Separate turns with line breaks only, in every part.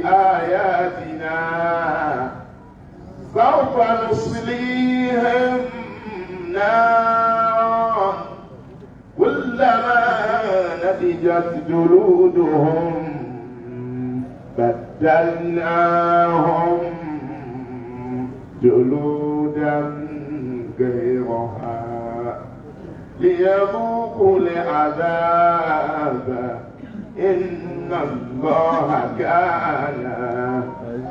بآياتنا سوف نصليهم نارا كلما نضجت جلودهم بدلناهم جلودا غيرها ليذوقوا العذاب إن الله كان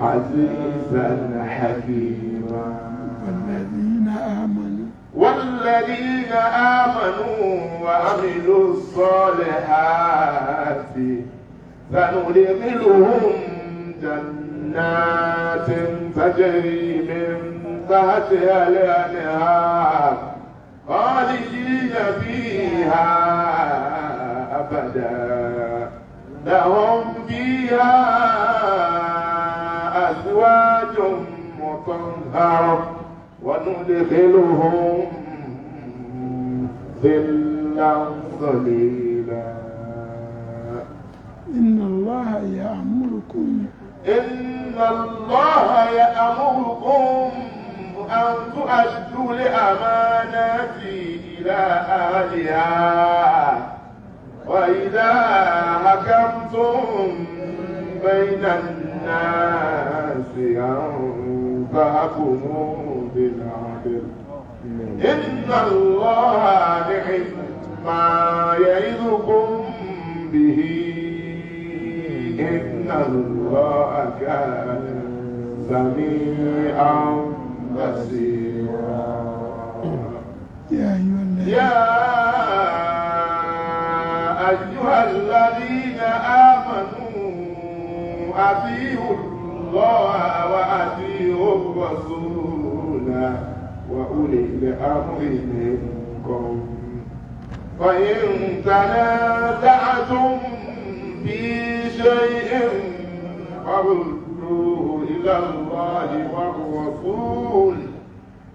عزيزا حكيما. والذين آمنوا وعملوا الصالحات سندخلهم جنات تجري من تحتها الأنهار خالدين فيها أبدا لهم فيها أزواج مطهرة وندخلهم ظلا ظليلا.
إن الله يأمركم
أن تؤدوا الأمانات إلى أهلها وإذا حكمتم بين الناس أن تحكموا بالعدل إن الله نعم ما يعظكم به إن الله كان سميعا بصيرا.
يا
أيها الذين آمنوا أطيعوا الله وأطيعوا الرسول وأولي الأمر منكم فإن تنازعتم في شيء فردوه إلى الله والرسول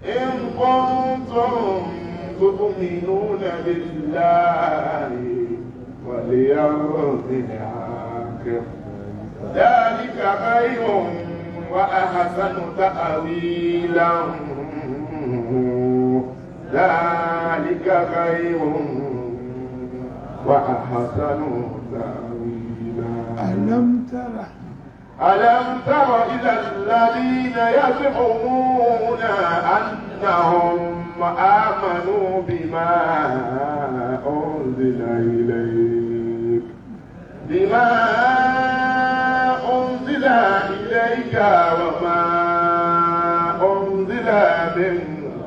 إن كنتم تؤمنون بالله واليوم الآخر ذلك خير وأحسن تأويلا. ذلك خير وأحسن تأويلا. ألم تر إلى الذين يزعمون أنهم آمنوا بما أنزل إليك وما أنزل من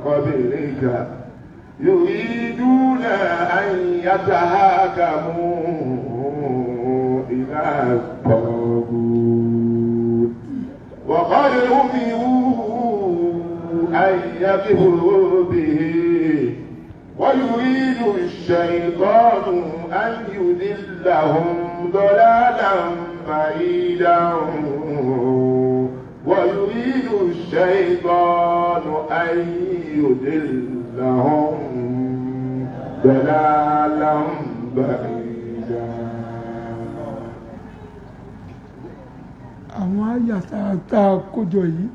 قبلك يريدون أن يتهاكموا إلى الطاغوت وقد أمروا أن يكفروا به ويريد الشيطان أن يضلهم ضلالا بعيدا ويريد الشيطان أن يضلهم ضلالا بعيدا.
àwọn àyà tá a kójọ yìí.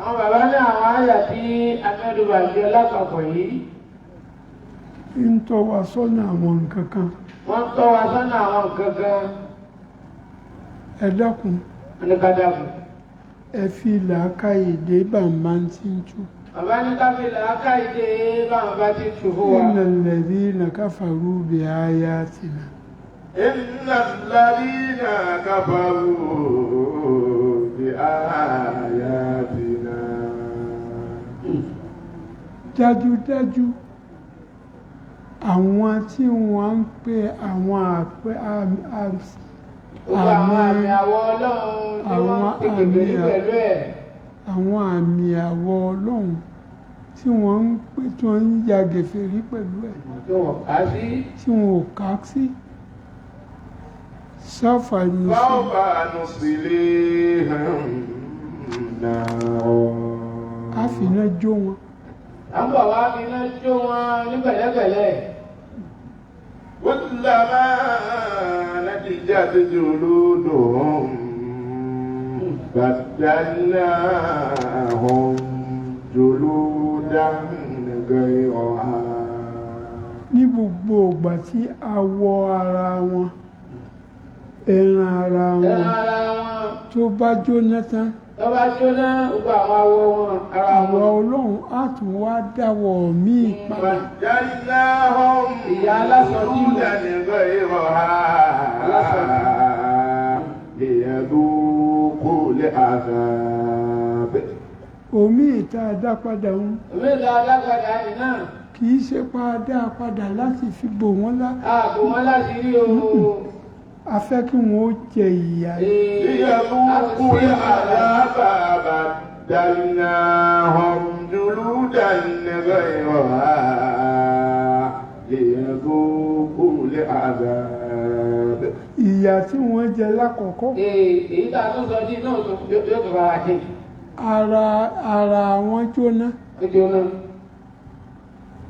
àwọn bàbá ní àwọn àyà tí amẹ́dùbà jẹ́ lápapọ̀ yìí.
ń tọ́ wa sọ́nà àwọn nǹkan kan.
wọ́n tọ́ wa sọ́nà àwọn nǹkan kan.
ẹ dákun.
oníkàdàkùn.
ẹ fi làákàyè dé bàbá tí ń tú.
bàbá ní ká fi làákàyè dé bàbá tí ń tú fún wa.
innal ladhina kafaru bi ayatina.
innal ladhina kafaru bi ayatina.
dájúdájú àwọn tí wọ́n ń pè àwọn
àmì àwọ̀ Ọlọ́run tí wọ́n ń pè pẹ̀lú ẹ̀.
àwọn àmì àwọ̀ Ọlọ́run tí wọ́n ń pè tí wọ́n ń ya gèfèrí pẹ̀lú ẹ̀.
tí wọ́n
ò ká sí. sọ́fà
nùsílẹ̀ náà.
a fi iná jó wọn.
à ń bọ̀ wá fi iná jó wọn ní pẹ̀lẹ́pẹ̀lẹ́.
كلما نضجت جلودهم بدلناهم جلودا غيرها.
ní gbogbo ìgbà tí awọ ara wọn ẹran ara wọn tó bá jóná tán
tọ́ba jóná gbogbo àwọn awọ wọn ara
àwọ̀
wọn.
ọlọ́run á tún wá dáwọ̀ míì padà
بدلناهم
ìyá aláṣọ tí
جلودا غيرها ليذوقوا العذاب.
omi ìta dá padà ń
omi ìlà alágbàdá yìí náà
kì í ṣe pa dá padà láti fi bò wọ́n lá
ààbò wọn láti rí o.
a fẹ́ kí wọ́n ó jẹ ìyà yìí.
ليذوقوا العذاب بدلناهم جلودا غيرها ليذوقوا العذاب.
ìyà tí wọ́n jẹ lákọ̀ọ́kọ́
èyí tá a tún sọ jí náà yóò tó fara jìn
ara wọn jóná
ó jóná.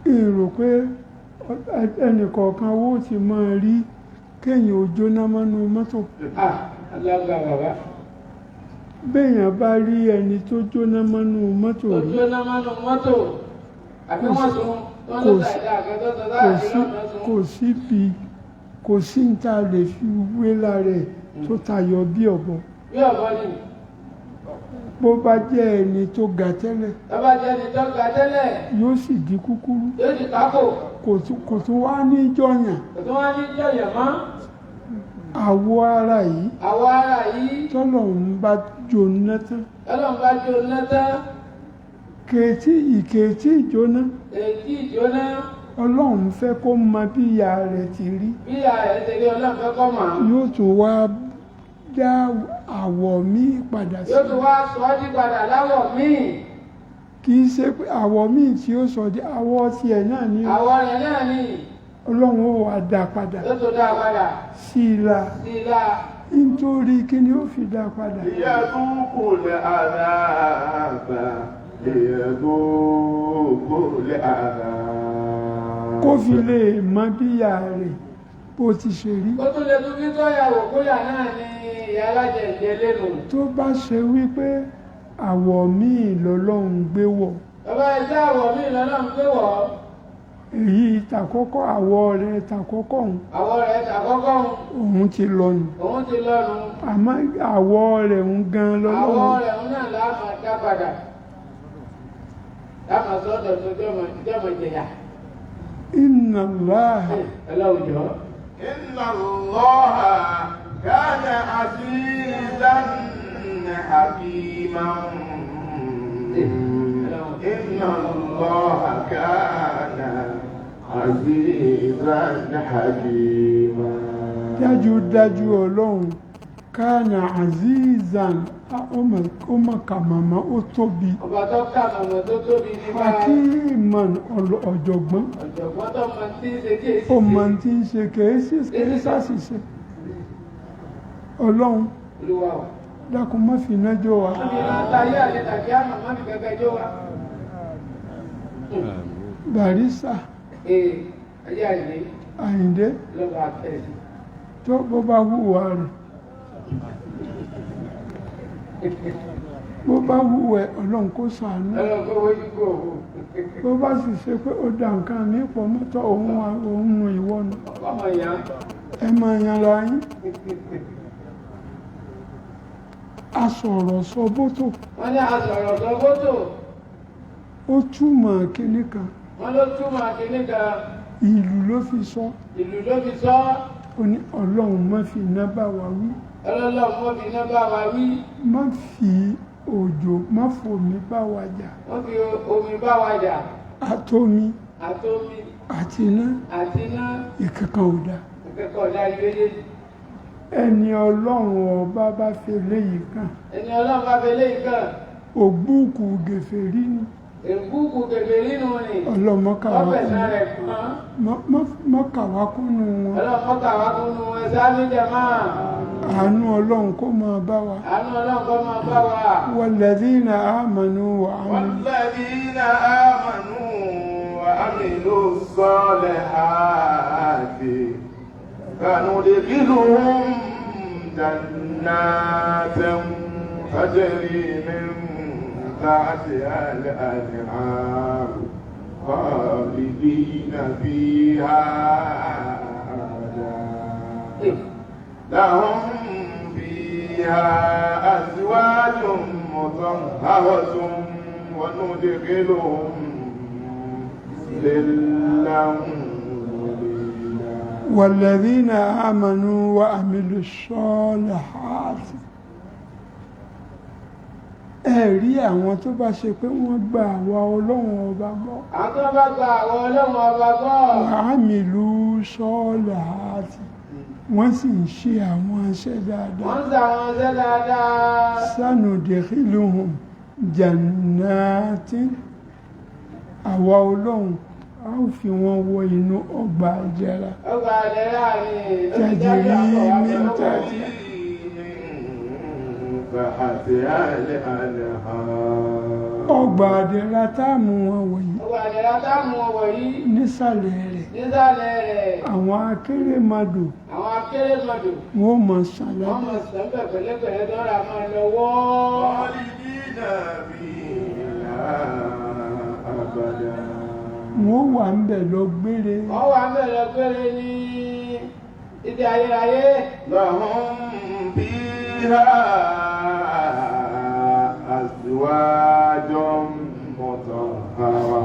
èrò pé ẹnìkọ̀ọ̀kan owó ti máa rí kéèyàn ò jóná mọ́nú mọ́tò
alága bàbá
béèyàn bá rí ẹni tó jóná mọ́nú mọ́tò
ó
rí
jóná mọ́nú mọ́tò àbí wọ́n tún wọ́n ló ta ìdá àgẹ́tọ́ tó láàrin lọ́nà tún.
kò sí ní ta lè fi wé lára ẹ̀ tó tayọ bí ọ̀bọ
bí ọ̀bọ ni
bó bá jẹ́ ẹni tó ga tẹ́lẹ̀
tọ́ba jẹ́ ni tó ga tẹ́lẹ̀
yóò sì di kúkúrú
yóò ti kákò
kò tún wá ní jọyàn
kò tún wá ní jọ̀yẹ̀ mọ́.
àwọ̀ ara yìí
àwọ̀ ara yìí
tọ́lọ̀ ń bá jóná tán
ọlọ́run bá jóná tán
ìkèétí ìjóná
èyí ìjóná
ọlọ́run fẹ́ kó mọ bí ìyá rẹ̀ ti rí
bí ààrẹ ṣe rí ọlọ́run fẹ́ kọ́ mọ̀
yóò tún wá dá àwọ̀ míì padà sí
yóò tún wá sọ ọ́ di padà láwọ̀ míì
kì í ṣe pé àwọ̀ míì tí ó sọ di àwọ̀ tiẹ̀ náà ní
àwọ̀ rẹ̀ náà ni
ọlọ́run ó wá dá padà
yóò tún dá padà
sí ilá
sí ilá
nítorí kí ni ó fi dá padà
ليذوقوا العذاب ليذوقوا العذاب.
kó fi lè mọ bí ìyá rẹ̀ bó ti ṣe rí
ó tún lè tún bí tọ́yàwó kóyà náà ni ìyá alájẹ ìjẹ lẹ́nu
tó bá ṣe wípé àwọ̀ míì lọ́lọ́run gbé wọ̀
bàbá ẹjẹ́ àwọ̀ míì lọ́nà ń gbé wọ̀
èyí tàkọ́kọ́ àwọ̀ rẹ̀ tàkọ́kọ́
àwọ̀ rẹ̀ tàkọ́kọ́
òun ti lọ́nu
òun ti lọ́nu
àmọ́ àwọ̀ rẹ̀ ń gan
àwọ̀
lọ́lọ́run
rẹ̀ ń náà láàmà dá padà láàmà sọ́dọ̀ tó jẹ́mọ̀ jẹ̀yà
inna Allah
ẹlọ́wùjọ́.
إن الله كان عزيزا حكيما. إن الله كان عزيزا حكيما.
dájúdájú ọlọ́run kánà azizan ọmọ kàmàmá ó tóbi
ọba tó kà mọ̀mọ́ tó tóbi nípa
hakiman ọ̀jọ̀gbọ́n
ọ̀jọ̀gbọ́n tó mọ tí ń ṣe kí èsì
ó mọ tí ń ṣe kèésì ṣàṣìṣe ọlọ́run
olúwa o.
dákun má fi iná jó wa
wọ́n fi máa ta ayé àti tàbí àmọ́ má fi gẹ́gẹ́ jó wa.
Barrister
ayé àyè
Àyìndé
lọ́ba àtẹ̀sí.
tó bó bá wùwà rẹ̀ bó bá wùwẹ̀ ọlọ́run kó ṣàánú
ọlọ́kọ̀ wọ́jú kò wò.
bó bá sì ṣe pé ó dá nǹkan mi pọ̀ mọ́tọ́ òun nu ìwọ́nu
ọmọ ìyá
ẹ máa yanra yín asọ̀rọ̀ sọ bótò
wọ́n ní asọ̀rọ̀ sọ fótò
ó túmọ̀ kíní kan
wọ́n ló túmọ̀ kíní kan
ìlú ló fi sọ
ìlú ló fi sọ
ó ní ọlọ́run má fi iná bá wa wí
ọlọ́lọ́ mọ́ fi iná bá wa wí
má fi òjò má fòmí bá wa jà
wọ́n fi omi bá wa jà
àtomi
àtomi
àti iná
àti iná
ìkankan ò dá
ìkẹ́kọ̀ọ́ ọ̀dà ìgbéléjì.
ẹni ọlọ́run ọba bá fi léyìí kan
ẹni ọlọ́run bá fi léyìí kan
ògbúùkù gèfèrí ni
èkúkú kèfè nínú ni
ọlọ́mọkàwá
rẹ̀ kàn
mọ́kàwá kúnnú wọn
ọlọ́mọkàwá kúnnú ẹ̀sá níjẹ̀ máa
àánú ọlọ́run kó máa bá wa
àánú ọlọ́run kọ́ máa bá wa.
walladhina amanu wa amilu
والذين آمنوا وعملوا الصالحات سندخلهم جنات تجري من تحتها الأنهار خالدين فيها أبدا لهم فيها أزواج مطهرة وندخلهم ظلا ظليلا
والذين آمنوا وعملوا الصالحات ẹ̀rí àwọn tó bá ṣe pé wọ́n gba àwa ọlọ́run ọba gbọ́.
àwọn tó bá gba àwọn ọlọ́run ọba gbọ́.
wàhámìlú sọ́ọ̀lá àti wọ́n sì ń ṣe àwọn iṣẹ́ dáadáa.
wọ́n ń ṣe àwọn iṣẹ́ dáadáa.
sanudkhiluhum jannatin àwa ọlọ́run a ó fi wọ́n wọ inú ọgbà ìdẹ̀ra.
ọgbà ìdẹ̀ra ni
tajiri min tati. ọgbà ìdẹ̀ra táàmù wọn wọ̀nyí.
ọgbà ìdẹ̀ra táàmù wọn wọ̀nyí.
nísàlẹ̀ rẹ̀.
nísàlẹ̀ rẹ̀.
àwọn akérèmọdò.
àwọn akérèmọdò.
wọ́n mọ̀ sàn lọ.
wọ́n mọ̀ sàn bẹ̀ pẹ̀lẹ́pẹ̀lẹ́ dọ́ra máa lọ wọ́.
wọ́n wà ń bẹ̀ lọ gbére.
wọ́n wà ń bẹ̀ lọ gbére ní ìdí ayérayé.
lahum fiha azwajun mutahhara.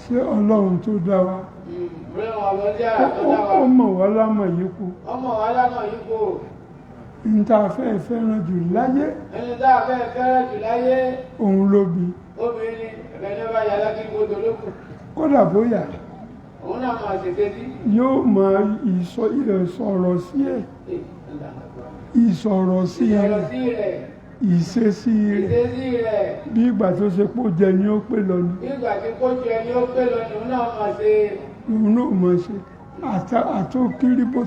ṣé ọlọ́run tó dá wa ó mọ̀ wá lámọ̀ yìí kú.
ọmọ wa lámọ̀ yìí kú.
ní tá a fẹ́ fẹ́ràn jù láyé.
ẹni tá a fẹ́ fẹ́ràn jù láyé.
òun ló bí.
obìnrin ẹni bá yàrá kí gbogbo lókù.
kódà bóyá.
òun náà máa ṣèṣe sí.
yóò mọ ìsọ̀rọ̀ sí ẹ̀. ìsọ̀rọ̀ sí rẹ̀. ìṣesí rẹ̀. bí ìgbà tó ṣe pò jẹ ni ó pè lọ ni.
bí ìgbà tí kò jẹ ni ó pè lọ ni òun náà máa ṣe.
òun náà máa ṣe. àtòkiri bó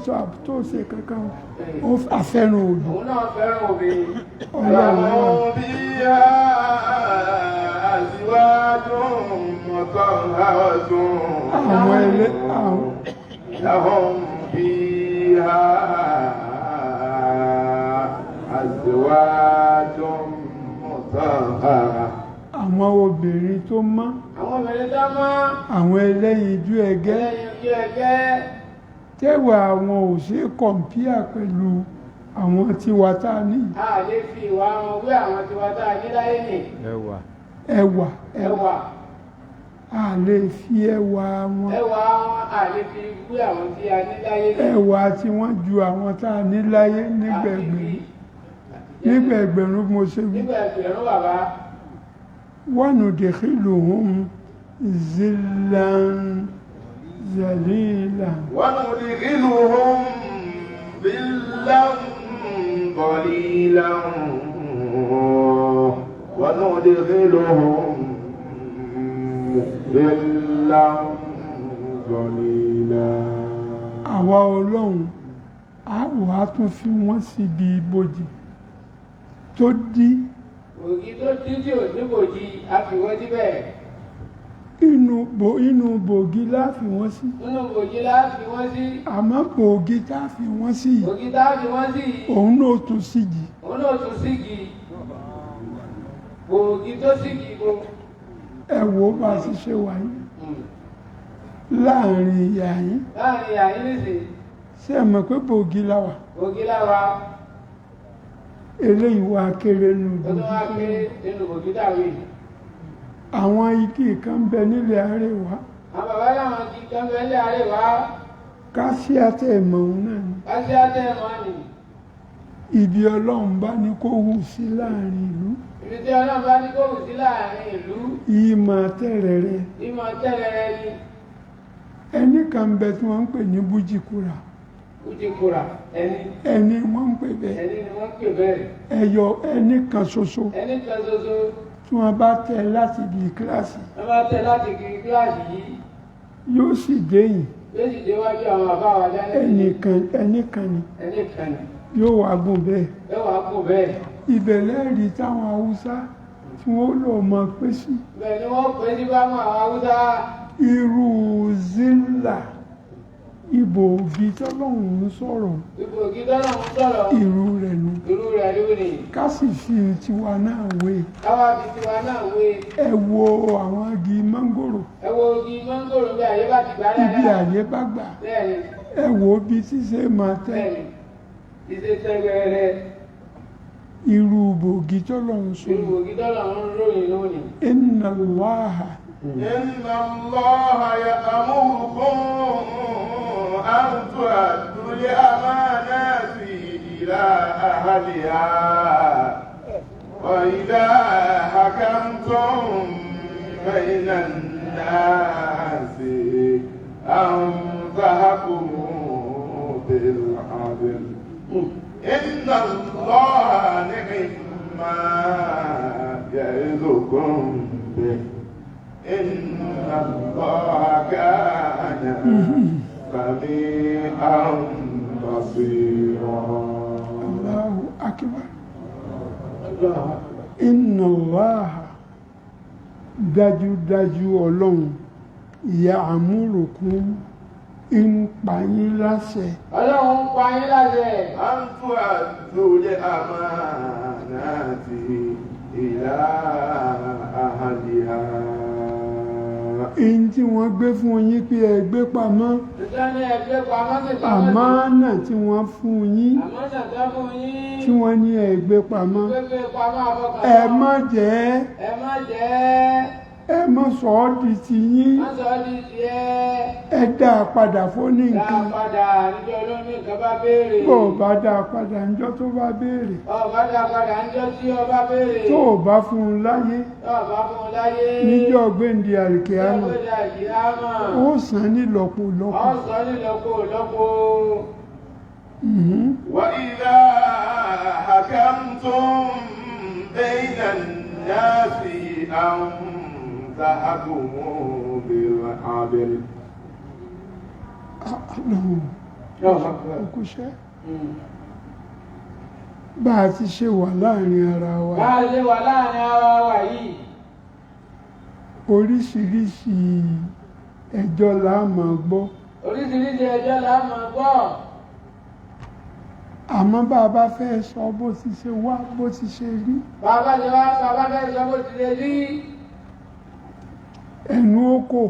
tó ṣe kankan ó àfẹ́ràn òbí.
òun náà fẹ́ràn òbí.
ọlọ́run bí i àṣìwájú mọ̀tọ́ àwọ̀dún.
àwọn ẹlẹ́
lahum bí i àṣìwájú mọ̀tọ́ àwọ̀dún.
àwọn obìnrin tó mọ́.
àwọn obìnrin tó mọ́.
àwọn ẹlẹ́yinjú ẹgẹ́.
ẹlẹ́yinjú ẹgẹ́.
tẹ́wà àwọn ò ṣe kọ̀mpíà pẹ̀lú àwọn tiwa tá a ní.
a lè fi ìwà wọn wé àwọn tiwa tá a ní láyé nì.
ẹwà. a lè fi ẹwà wọn.
ẹwà wọn a lè fi wé àwọn tí a ní láyé nì.
ẹwà tí wọ́n ju àwọn tá a ní láyé nígbẹ̀gbẹ̀rún mo ṣe wí.
nígbẹ̀gbẹ̀rún bàbá.
وندخلهم ظلا ذليلا
وندخلهم ظلا ظليلا وندخلهم ظلا ظليلا.
àwa ọlọ́run a wà tún fi wọ́n síbi ibojì tó dí.
ògì tó dídí ò ní bòjì àfiwọ́n síbẹ̀.
inú bògì láfi wọ́n sí.
inú bòjì láfi wọ́n sí.
àmọ́ bògì tá fi wọ́n sí.
bògì tá fi wọ́n sí.
òun náà tún sígi.
òun náà tún sígi. bògì tó sígi bo.
ẹ wo bá a ti ṣe wáyé. láàrin ìyá yín.
láàrin ìyá yín nìsín.
ṣé ẹ mọ̀ pé bògì láwà.
bògì láwà.
eléyìí wá kéré nínú bògì.
ó tún wá kéré nínú bògì dàwé.
àwọn igi kan bẹ nílẹ̀ àríwá.
àwọn bàbá láwọn igi kan bẹ nílẹ̀ àríwá.
káṣíátẹ̀ ìmọ̀ òun náà ni.
káṣíátẹ̀ ìmọ̀ ni.
ibi ọlọ́run bá ní kó hù sí láàrin ìlú.
ibi tí ọlọ́run bá ní kó hù sí láàrin ìlú.
ìmọ̀ tẹ̀rẹ̀rẹ̀.
ìmọ̀ tẹ̀rẹ̀rẹ̀ ni.
ẹni kan bẹ tí wọ́n ń pè ní bújìkúra.
bújìkúra
ẹni wọ́n ń pè bẹ́ẹ̀.
ẹni ni wọ́n ń pè bẹ́ẹ̀.
ẹyọ ẹni kan ṣoṣo.
ẹni kan ṣoṣo.
tí wọ́n bá tẹ̀ láti ibi kíláàsì.
wọ́n bá tẹ̀ láti ibi kíláàsì yìí.
yóò sì déyìn.
yóò sì déwájú àwọn bàbá wa lẹ́nu.
ẹnìkan ni.
ẹnìkan ni.
yóò wá gùn bẹ́ẹ̀.
yóò wá gùn bẹ́ẹ̀.
ibẹ̀ lẹ́rìí táwọn haúsá tí wọ́n lọ mọ pé sí.
bẹ́ẹ̀ ni wọ́n pè sí bámu àwọn haúsá.
irú zilla ibò ògì tọ́lọ́hún ń sọ̀rọ̀.
ibò ògì tọ́lọ́hún ń sọ̀rọ̀.
irú rẹ̀ nù.
irú rẹ̀ ni.
ká sì fi tiwa náà wé.
Káwá fi tiwa náà wé.
Ẹ wo àwọn igi mángòrò.
Ẹ wo igi mángòrò bí àyè bá ti gbà dáadáa.
Ibi àyè bá gbà.
Bẹ́ẹ̀ni.
Ẹ wo bí ṣíṣe máa tẹ́.
Bẹ́ẹ̀ni. Ìṣe tẹ́gbẹ̀rẹ̀.
Irú bògì tọ́lọ̀ ń sọ.
Irú bògì tọ́lọ̀ ń ròyìn lónìí.
Inna Allaha.
Inna Allaha ya'murukum an tu'addu al-amanati ila ahliha wa idha hakamtum bayna an-nasi an tahkumu bil-'adl. Inna Allaha ni'ma ya'idukum bih. Inna Allaha kana sami'an basira.
Allahu akbar. Inna Allaha dájúdájú Ọlọ́run ya'murukum ń pa yín láṣẹ.
Ọlọ́run ń pa yín láṣẹ.
An tu'addu al-amanati ila ahliha.
Èyí tí wọ́n gbé fún yín pé ẹ gbé pamọ́.
Ìtọ́ni ẹ gbé pamọ́ sí pamọ́.
Àmánà tí wọ́n fún yín.
Àmánà tó fún yín.
Tí wọ́n ní ẹ gbé pamọ́.
Gbé pamọ́ àfọkànmọ́.
Ẹ má jẹ́.
Ẹ má jẹ́.
Ẹ má sọ ọ́ di ti yín.
Má sọ ọ́ di tiẹ̀.
Ẹ dá a padà fún ní
Dá
nǹkan.
a padà níjọ́ ló ní nǹkan bá béèrè.
Bó o bá dá a padà níjọ́ tó bá béèrè.
Ó bá dá a padà níjọ́ tí ó bá béèrè.
Tó o bá fún un láyé.
Tó o bá fún un láyé.
Níjọ́ gbéǹde àlìkíyámà.
Níjọ́ gbéǹde àlìkíyámà.
Ó san ní lọ́pọ̀lọpọ̀.
Ó san ní lọ́pọ̀lọpọ̀.
وإذا حكمتم بين الناس أن تحكموا بالعدل.
Òkúṣẹ́. Bá a ti ṣe wà láàrin ara wa.
Bá a ṣe wà láàrin ara wa yìí.
Oríṣiríṣi ẹjọ́ la máa gbọ́.
Oríṣiríṣi ẹjọ́ la máa gbọ́.
Àmọ́ bá a bá fẹ́ sọ bó ti ṣe wá bó ti ṣe rí.
Bàbá fẹ́ sọ bó ti ṣe rí.
Ẹnu oko.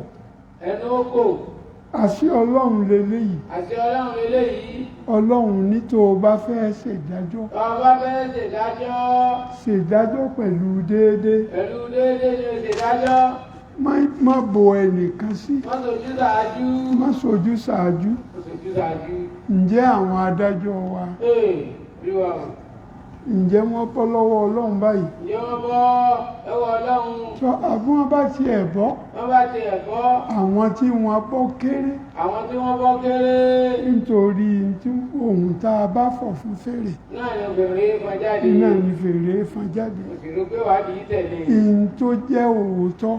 Ẹnu oko.
Àṣẹ Ọlọ́run leléyìí.
Àṣẹ Ọlọ́run leléyìí.
Ọlọ́run ní tó o bá fẹ́ ṣèdájọ́.
Tó o bá fẹ́ ṣèdájọ́.
Ṣèdájọ́ pẹ̀lú déédéé.
Pẹ̀lú déédéé ni o ṣèdájọ́.
Má bo ẹnìkan sí.
Má sojú ṣáájú.
Má sojú ṣáájú.
Má sojú ṣáájú.
Ǹjẹ́ àwọn adájọ́ wa?
Bí wà o.
Ǹjẹ́ wọ́n bọ́ lọ́wọ́ Ọlọ́run báyìí?
Ǹjẹ́ wọ́n bọ́ lọ́wọ́ Ọlọ́run?
Sọ àbí wọ́n bá tiẹ̀ bọ́?
Wọ́n bá tiẹ̀ bọ́.
Àwọn tí wọ́n bọ́ kéré.
Àwọn tí wọ́n bọ́ kéré.
Nítorí tí ohun tá a bá fọ̀ fún fèrè.
Náà ni fèrè fọn jáde.
Náà ni fèrè fọn jáde.
Òṣèlú pé wàá di tẹ̀lé.
Ìyìn tó jẹ́ òótọ́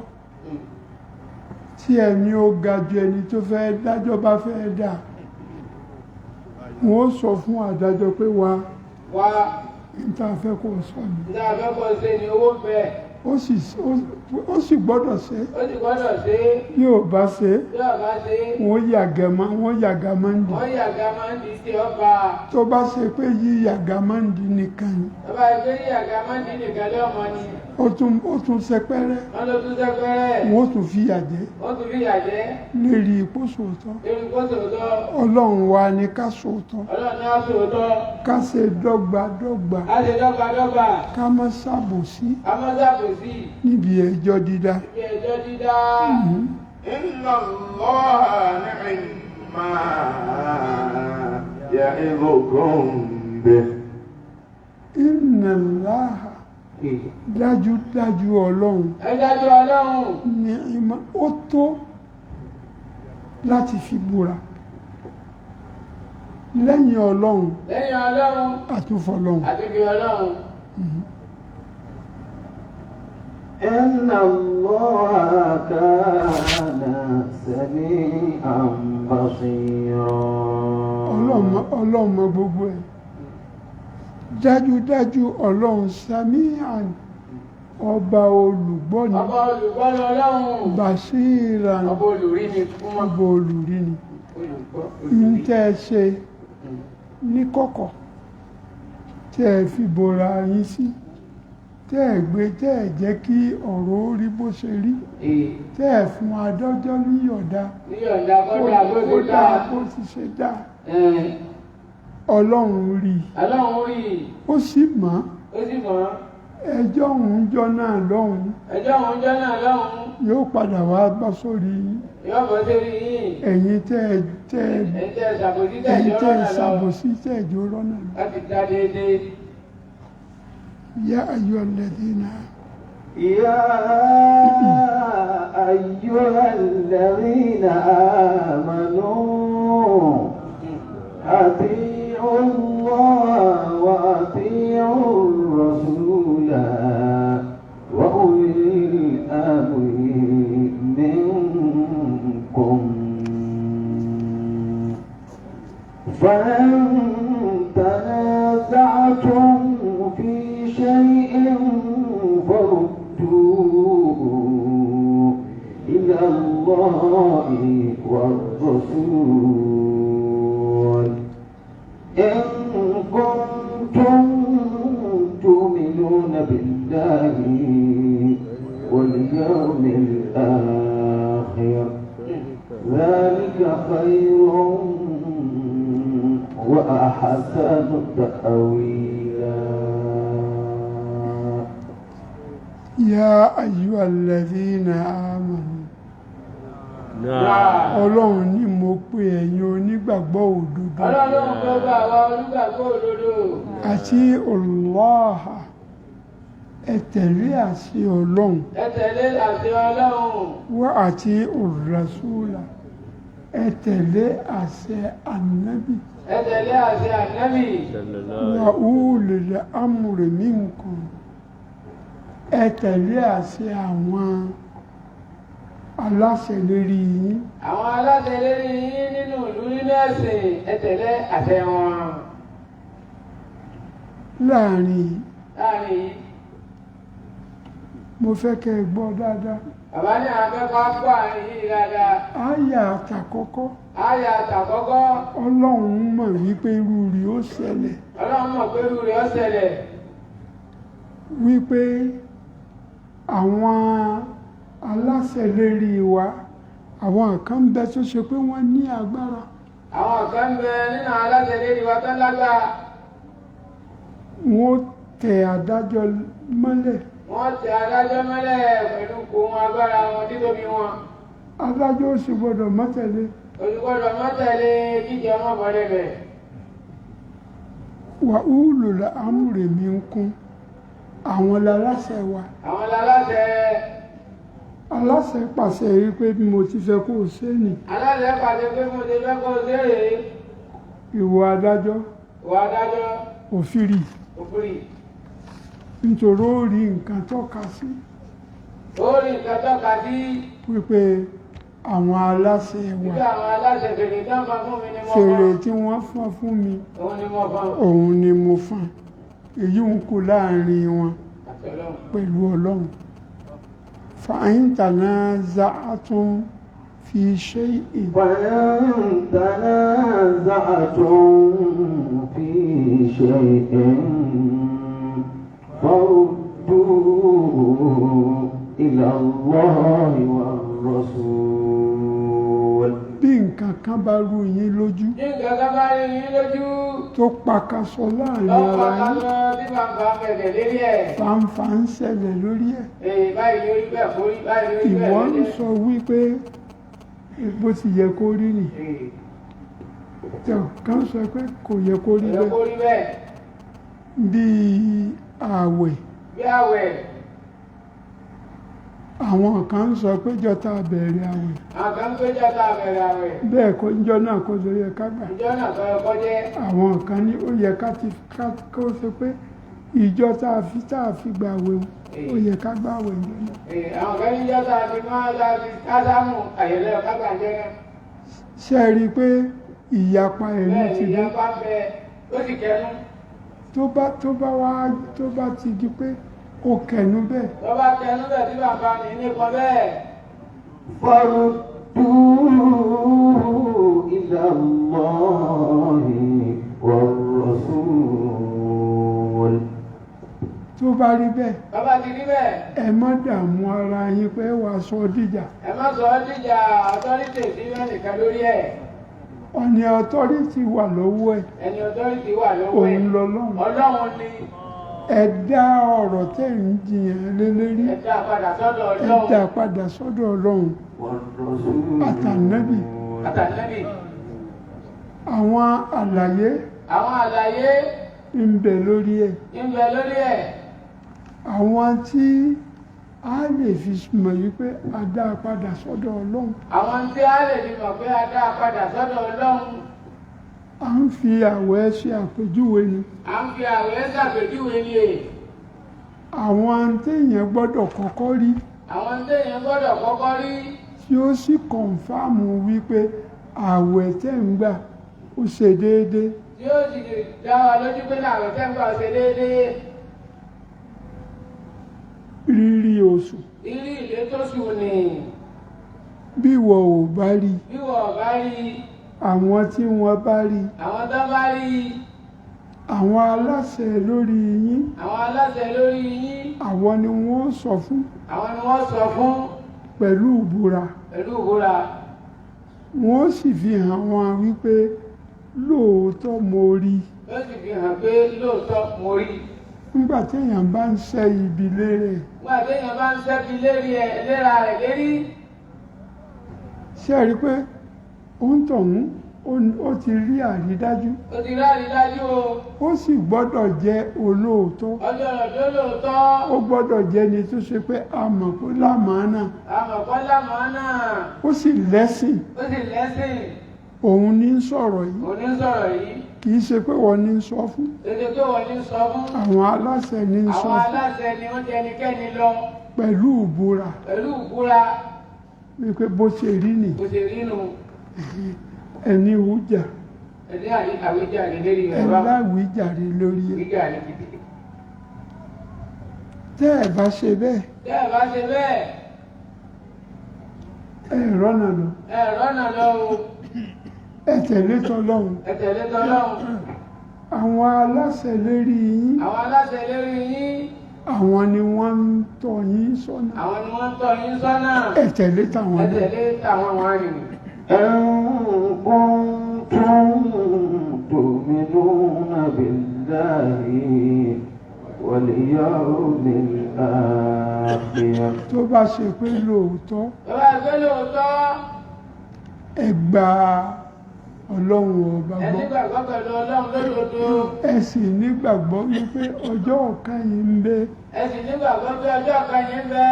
tí ẹni ó ga ju ẹni tó fẹ́ dájọ́ bá fẹ́ dà. Wọ́n sọ fún adájọ́ pé wá. Níta fẹ́ kó sọ ni.
Níta fẹ́ kó ṣe ni owó bẹ́ẹ̀.
Ó sì gbọ́dọ̀ ṣe.
Ó sì gbọ́dọ̀ ṣe.
Yóò bá ṣe.
Yóò bá ṣe.
Wọ́n yàgà máa ń dì.
Wọ́n yàgà máa ń dì sí ọba.
Tó bá ṣe pé yí yàgà máa ń dì nìkan ni.
Tó bá ṣe pé yí yàgà máa ń dì nìkan lọ́mọ ni.
Ó tún sẹpẹ́rẹ́.
Wọ́n ló tún sẹpẹ́rẹ́.
Wọ́n tún fi yàjẹ́.
Wọ́n tún fi yàjẹ́.
Lérí ipò sòótọ́.
Lérí ipò sòótọ́.
Ọlọ́run wa ni ká sòótọ́.
Ọlọ́run ni ká sòótọ́.
Ká ṣe dọ́gbadọ́gba.
Ká ṣe dọ́gbadọ́gba.
Ká má ṣàbòsí.
Ká má ṣàbòsí.
Níbi ẹjọ́ dídá.
Níbi ẹjọ́ dídá.
Inna Allaha ni'ma ya'idukum bih.
Inna Allaha dájúdájú Ọlọ́run.
Dájú Ọlọ́run.
Ní ìmọ̀ ó tó láti fi búra. Lẹ́yìn Ọlọ́run.
Lẹ́yìn Ọlọ́run.
Àtúnfọlọ́run.
Àtúnfi Ọlọ́run.
Inna Allaha kana sami'an basira.
Ọlọ́run mọ gbogbo ẹ̀. Dájúdájú Ọlọ́run Sami'an ọba olùgbọ́ni.
Ọba olùgbọ́ni Ọlọ́run.
Basiran.
Ọba olùrí ni fún wọn.
Ọba olùrí ni. Ń tẹ́ ẹ ṣe ní kọ̀kọ̀ tẹ́ ẹ fi bora yín sí tẹ́ ẹ gbé tẹ́ ẹ jẹ́ kí ọ̀rọ̀ ó rí bó ṣe rí tẹ́ ẹ fún adájọ́ níyọ̀dá kó dáa bó ti ṣe dáa ọlọ́run rí ó sì mọ̀ ẹjọ́ òun jọ náà lọ́hùn yóò padà wá bá sórí yín ẹ̀yin tẹ́ ṣàbòsí tẹ́ ẹjọ́ rọ́nà lọ. يا أيها الذين
آمنوا أطيعوا الله وأطيعوا الرسول وأولي الأمر منكم فإن تنازعتم في شيء فردوه إلى الله والرسول إن كنتم تؤمنون بالله واليوم الآخر ذلك خير وأحسن تأويلا
يا أيها الذين آمنوا ọlọ́run ní mo pè ẹ̀yin onígbàgbọ́ òdodo àti Allah ẹ tẹ̀lé àṣẹ ọlọ́run wá àti ar-rasula ẹ tẹ̀lé àṣẹ ànábì wa ulil amri minkum ẹ tẹ̀lé àṣẹ àwọn aláṣẹ lérí yín.
Àwọn aláṣẹ lérí yín nínú ìlú nínú ẹ̀sìn ẹ tẹ̀lé àṣẹ wọn.
Láàrin
yìí.
Mo fẹ́ kẹ́ ẹ gbọ́ dáadáa.
Bàbá ní àwọn akẹ́kọ̀ọ́ gbọ́ àárín yìí dáadáa.
Àyà àtàkọ́kọ́.
Ọlọ́run
mọ̀ wípé irú rẹ̀ ó ṣẹlẹ̀. Wípé àwọn aláṣẹ lérí wa àwọn kan bẹ tó ṣe pé wọ́n ní agbára.
Àwọn kan bẹ nínú aláṣẹ lérí wa tó lágbára.
Wọ́n tẹ adájọ́ mọ́lẹ̀.
Pẹ̀lú kò wọn agbára wọn títóbi wọn.
Adájọ́ ó sì gbọ́dọ̀ mọ́tẹ̀lé.
Olùgbọ́dọ̀ mọ́tẹ̀lé jíjẹ ọmọ bọ̀lẹ̀ bẹ̀.
Wa ulul amri minkum àwọn láláṣẹ wa. Aláṣẹ pàṣẹ rí pé bí mo ti fẹ́ kó o ṣe nì.
Aláṣẹ pàṣẹ pé mo ti fẹ́ kó o ṣe rèé.
Ìwọ adájọ́. Òfìrí. Nítorí ó rí nǹkan tọ́ka sí. Wípé àwọn aláṣẹ wa. Fèrè tí wọ́n fọ́n fún mi. Òun ni mo fọ́n. Èyí ń kú láàrin wọn pẹ̀lú Ọlọ́run. فإن تنازعتم في شيء
فردوه إلى الله والرسول.
Bí nǹkan kan bá rú yín lójú. Tó pakasọ láàrin ara yín. Fàǹfà ń ṣẹlẹ̀ lórí ẹ̀. Ìwọ ń sọ wípé bó ti yẹ kó rí nì. Kan sọ pé kò yẹ kó rí bẹ́ẹ̀. Bí ààwẹ̀. Àwọn kan sọ pé jọta bẹ̀rẹ̀ àwẹ̀. Bẹ́ẹ̀ kọ́ ìjọ náà kó sọ yẹ ká gbà. Àwọn kan ní ó yẹ ká kó sọ pé ìjọ tá a fi gbà àwẹ̀ ó yẹ ká gbà àwẹ̀ ìjọ náà.
Àwọn kan ní ìjọ tá a fi máa kásámù àyẹ̀lẹ́ ká gbà jẹ́ náà.
Ṣé ẹ rí i pé ìyapa ẹ̀mí ti dé?
Ìyapa bẹ ó sì kẹnu.
Tó bá ti di pé ó kẹnu bẹ́ẹ̀.
Tó bá kẹnu bẹ́ẹ̀ tí bàbá mi nípa bẹ́ẹ̀.
فردوه إلى الله والرسول
tó bá rí bẹ́ẹ̀
bàbá ti rí bẹ́ẹ̀
ẹ má dààmú ara yín pé wà sọ dìjà
ẹ má sọ ọ́ dìjà authority sí ẹnìkan lórí ẹ̀
ọ̀nì authority wà lọ́wọ́ ẹ̀
ẹni authority wà lọ́wọ́ ẹ̀
òun lọ́lọ́run
ọlọ́run ni
ẹ dá ọ̀rọ̀ tẹ̀ ń jiyàn lé lérí
ẹ dá padà sọ́dọ̀
ẹ
ọlọ́run
dá padà sọ́dọ̀ ọlọ́run àtànábì
àtàlẹ́bì
àwọn àlàyé
àwọn àlàyé
ń bẹ lórí ẹ̀
ń bẹ lórí ẹ̀
àwọn tí a lè fi mọ̀ wípé a dá padà sọ́dọ̀ ọlọ́run
àwọn tí a lè fi mọ̀ pé a dá padà sọ́dọ̀ ọlọ́run
à ń fi àwẹ̀ ṣe àpèjúwe ni
à ń fi àwẹ̀ ṣàpèjúwe ni èyí
àwọn téèyàn gbọ́dọ̀ kọ́kọ́ rí
àwọn téèyàn gbọ́dọ̀ kọ́kọ́ rí
tí ó sì kọ̀ǹfàmù wípé àwẹ̀ tẹ̀ ń gbà ó ṣe déédéé
tí ó sì dá wa lójú pé àwẹ̀ tẹ́ ń gbà ṣe déédéé
rírí oṣù
rírí ilé tó sùn ni
bí ìwọ ò bá rí
bí wọ́n bá rí
àwọn tí wọ́n bá rí
àwọn tó bá rí
àwọn aláṣẹ lórí yín
àwọn aláṣẹ lórí yín
àwọn ni wọ́n sọ fún
àwọn ni wọ́n sọ fún
pẹ̀lú ìbúra
pẹ̀lú ìbúra
wọ́n sì fi hàn wọn wípé lóòótọ́ mo rí
ó sì fi hàn pé lóòótọ́ mo rí
nígbà téèyàn bá ń ṣẹ́ ibi lérè
nígbà téèyàn bá ń ṣẹ́bi léra rẹ̀ lérí
ṣé ẹ rí i pé ó ń tọ̀hún ó ti rí àrídájú
ó ti rárí dájú o
ó sì gbọ́dọ̀ jẹ́ olóòótọ́
ọjọ́ rẹ̀ tó lóòótọ́
ó gbọ́dọ̀ jẹ́ ni tó ṣe pé a mọ̀ pé lámàánà
àmọ̀pọ̀ lámàánà
ó sì lẹ́sìn
ó sì lẹ́sìn
òun ní ń sọ̀rọ̀ yìí
òní sọ̀rọ̀ yìí
kì í ṣe pé wọ́n ní ń sọ fún
èdè tó wọ́n ní sọ fún
àwọn aláṣẹ ní ń sọ
àwọn
fún
aláṣẹ ni wọ́n jẹ ẹnikẹ́ni lọ
pẹ̀lú ìbúra
pẹ̀lú ìbúra
wípé bó ṣe rí nì
kò sì rí nu
ẹni wújà
ẹni àwíjàre lérí rẹ̀ bá
ẹláwíjàre lórí ẹ̀
àwíjàre gidi.
tẹ́ ẹ̀ bá ṣe bẹ́ẹ̀
tẹ́ ẹ bá ṣe bẹ́ẹ̀
ẹ rọ́nà lọ
ẹ rọ́nà lọ o
ẹ tẹ̀lé tọlọ́run
ẹ tẹ̀lé tọ́lọ́run
àwọn aláṣẹ lérí yín
àwọn aláṣẹ lérí yín
àwọn ni wọ́n ń tọ́ yín sọ́nà
àwọn ni wọ́n ń tọ́ yín sọ́nà
ẹ tẹ̀lé tàwọn
ẹ
náà
tẹ̀lé tàwọn wọ̀nyí.
إن كنتم تؤمنون بالله واليوم الآخر
tó bá ṣe pé lóòótọ́
tó bá gbé lóòótọ́
ẹ gba ọlọ́run ọba
ẹ
gbọ́
nígbàgbọ́ pẹ̀lú ọlọ́run lódodo
ẹ sì nígbàgbọ́ wípé ọjọ́ ọ̀kan yìí ń bẹ
ẹ sì nígbàgbọ́ pé ọjọ́ kan yín bẹ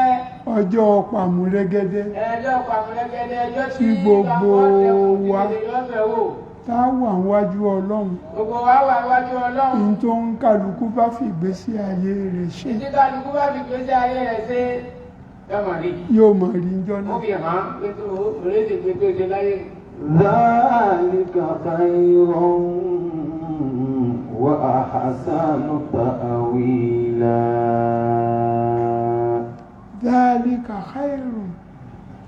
ọjọ́ pàmùrẹ́gẹ́dẹ́
ẹjọ́ pàmùlẹ́gẹ́dẹ́ ẹjọ́
Tí gbogbo wa
lọ́fẹ̀ẹ́ wò
tá a wà níwájú ọlọ́run
gbogbo wa wà wájú ọlọ́run
ní tó ń kálukú bá fi ìgbésí ayé rẹ̀ ṣe
títí kálukú bá fi gbèsè ayé rẹ̀ ṣe yọmọ rí
yóò mọ̀ rí njọ́
ó
náà
fi hàn pé tó oríṣi pé tó ṣe láyé
ذلك خير وأحسن تأويلا
dhalika khairun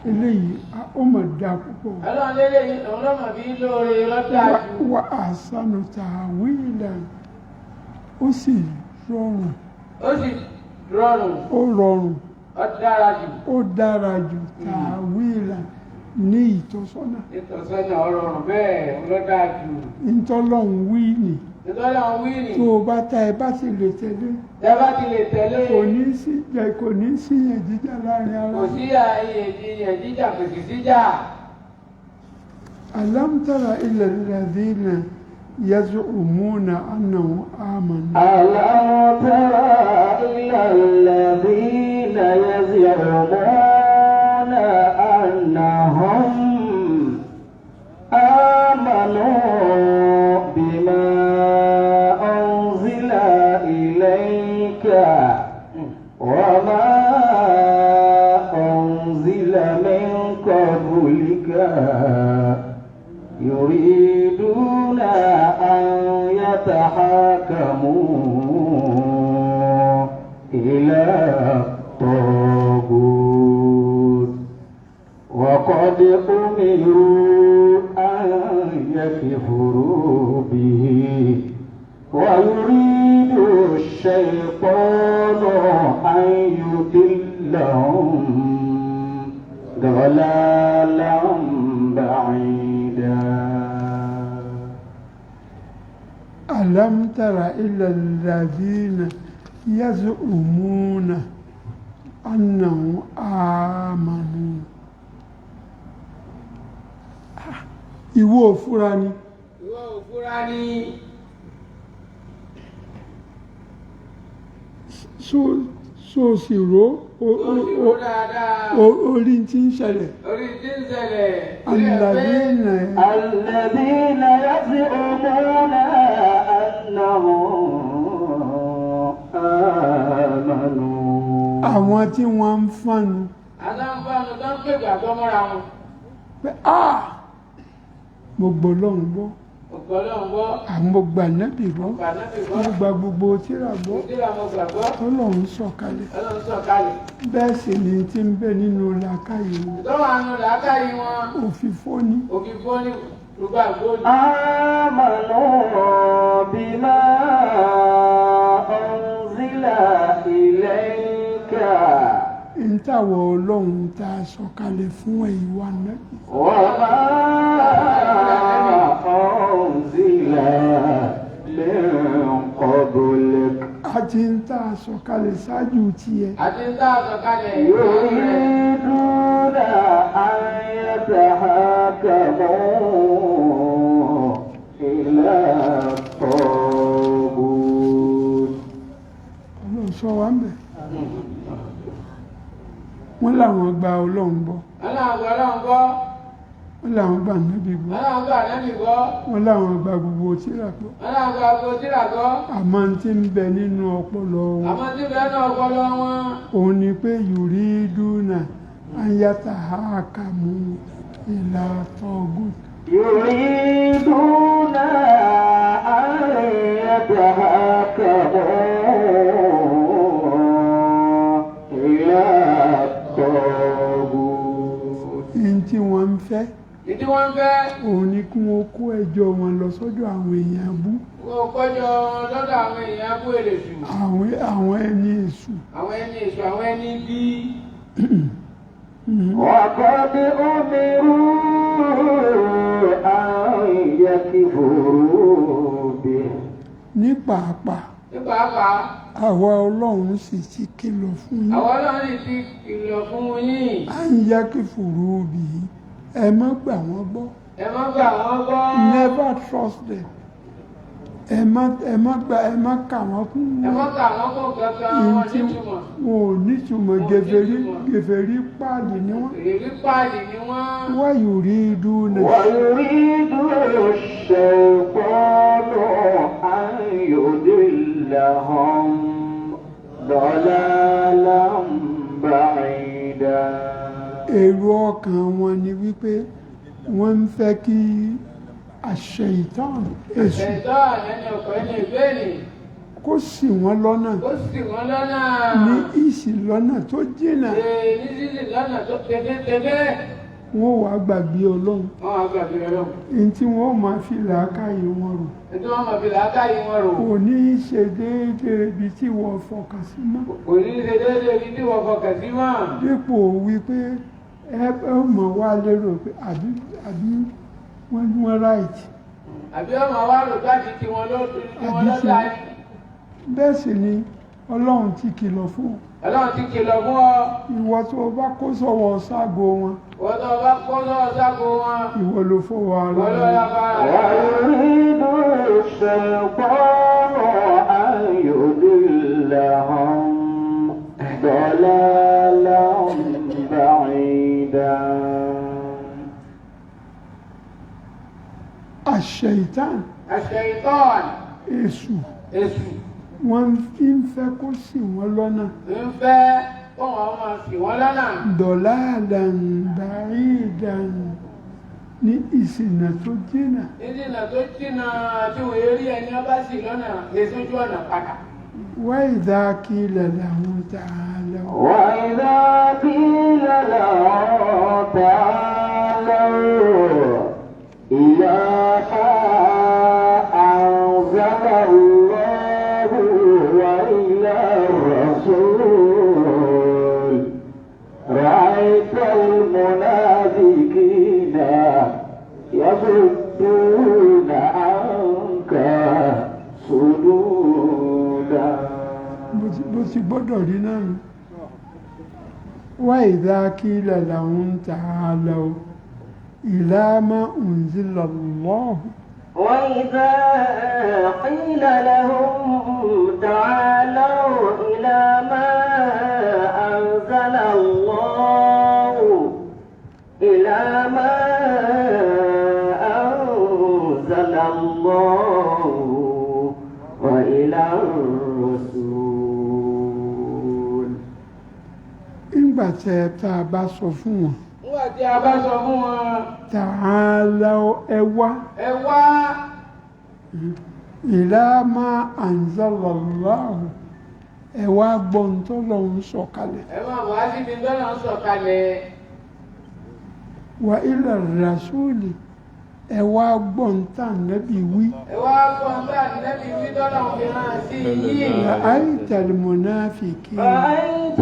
eléyìí ó mọ̀ dá púpọ̀
ọlọ́run lélẹ̀ ọlọ́mọ bí lóore lọ́dà jù
wa ahsanu ta'wilan ó sì rọrùn
ó sì rọrùn
ó rọrùn
ó dára jù
ó dára jù ta'wilan ní ìtọ́sọ́nà
ìtọ́sọ́nà ọ̀rọ̀rùn bẹ́ẹ̀ lọ́dà jù
ìtọ́lọ́hún wí nì
ìtọ́lọ́ wíìnì
tó o bá ta ẹ bá sì lè tẹ̀lé
tẹ́bá ti lè tẹ̀lé
kò ní sí yẹn jíjà láàrin ara
kò sí àìyàn jíjà kò sì síjà
alam tara ila alladhina yaz'umuna annahum amanu
ألم تر إلى الذين يزعمون أنهم آمنوا بما أنزل إليك وما أنزل من قبلك يريدون أن يتحاكموا إلى الطاغوت وقد أمروا أن يكفروا به ويريد الشيطان الشيطان أن يضلهم ضلالا بعيدا
ألم تر إلى الذين يزعمون أنهم آمنوا ìwọ ò fura ni
ìwọ ò fura ni
so sì rò orí tí ń ṣẹlẹ̀ الذين
يزعمون أنهم آمنوا
àwọn tí wọ́n ń fánu
aláǹfààní tó ń pègbà tó mọ́ra wọn
pé mo gbọ́ Ọlọ́run gbọ́ mo gbà Nábì gbọ́ mo gba gbogbo tírà gbọ́ Ọlọ́run sọ̀kalẹ̀ bẹ́ẹ̀ sì ni tí ń bẹ nínú làákàyè wọn òfìfo ni
آمنوا بما أنزل إليك
ìntàwọ̀ Ọlọ́run tá a sọ̀kalẹ̀ fún ìwà Nábì
وما أنزل من قبلك
àti ń tá a sọ̀kalẹ̀ ṣáájú tiẹ̀
يريدون أن يتحاكموا إلى الطاغوت
Ọlọ́run sọ wá ń bẹ̀ wọ́n làwọn gba Ọlọ́run gbọ́ wọ́n làwọn gba Nábì gbọ́ wọ́n làwọn gba gbogbo tírà gbọ́ àmọ́ tí ń bẹ nínú ọpọlọ wọn òun ni pé yuriduna an yatahakamu ila taghut
يريدون أن يتحاكموا إلى الطاغوت
in tí wọ́n ń fẹ́ òun ni kí wọ́n kó ẹjọ́ wọn lọ sọ́dọ̀ àwọn èèyàn bú àwọn ẹni èṣù
àwọn ẹni bí
وقد أمروا أن يكفروا به
ní pàápàá àwa Ọlọ́run sì ti kìlọ̀ fún yín à ń yá kí fòrò òbí ẹ má gbà wọ́n gbọ́ never trust them ẹ má kà wọ́n kún wọn tí wọn ò nítumọ̀ gèfèrí páàdì ni wọ́n wá yuridun
الشيطان أن يضلهم ضلالا بعيدا
èrò ọkàn wọn ni wípé wọ́n ń fẹ́ kí àṣẹ̀ìtàn èṣù kó ṣì wọ́n lọ́nà ní ìṣì lọ́nà tó jìnà wọ́n wá gbàgbé Ọlọ́run in tí wọ́n máa fi làákàyè wọn rò kò ní í ṣe déédéé ibi tí wọ́n fọkàn sí mọ́ dípò wípé ẹ mọ̀ wá lérò pé àbí wọ́n right
àbí ọmọ wa rò jáde tí wọ́n lọ́dá ní
bẹ́ẹ̀ sì ni Ọlọ́run ti kìlọ̀ fún
ọ
ìwọ tó bá kó sọ́wọ́ ságo wọn ìwọ ló fọwọ́ ara
ويريد الشيطان أن يضلهم ضلالا بعيدا
àṣẹ̀ìtàn èṣù wọ́n fi ń fẹ́ kó ṣì wọ́n lọ́nà dọ̀láàdàn bàídàn ní ìṣìnà tó jìnà
tí wọ́n rí ẹni ọba sí lọ́nà èsójú ọ̀nà padà
وإذا قيل لهم تعالوا
وإذا قيل لهم تعالوا إلى ما أنزل الله وإلى الرسول رأيت المنافقين يصدون عنك صدودا.
bó ti gbọ́dọ̀ rí náà nù. وإذا قيل لهم تعالوا إلى ما أنزل الله
وإذا قيل لهم تعالوا إلى ما أنزل الله إلى ما أنزل الله وإلى الرسول.
nígbà tá a bá sọ fún wọn.
nígbà tí a bá sọ fún wọn.
تعالوا ẹ wá.
ẹ wá.
إلى ما أنزل الله ẹ wá gbọ́n tó lọ́hún sọ̀kalẹ̀.
ẹ máa wá síbi tó lọ́hún sọ̀kalẹ̀.
وإلى الرسول ẹ wá gbọ́n tá Nábì wí.
ẹ wá gbọ́n tá Nábì wí tó lọ́hún fi hàn sí yìí.
رأيت المنافقين
رأيت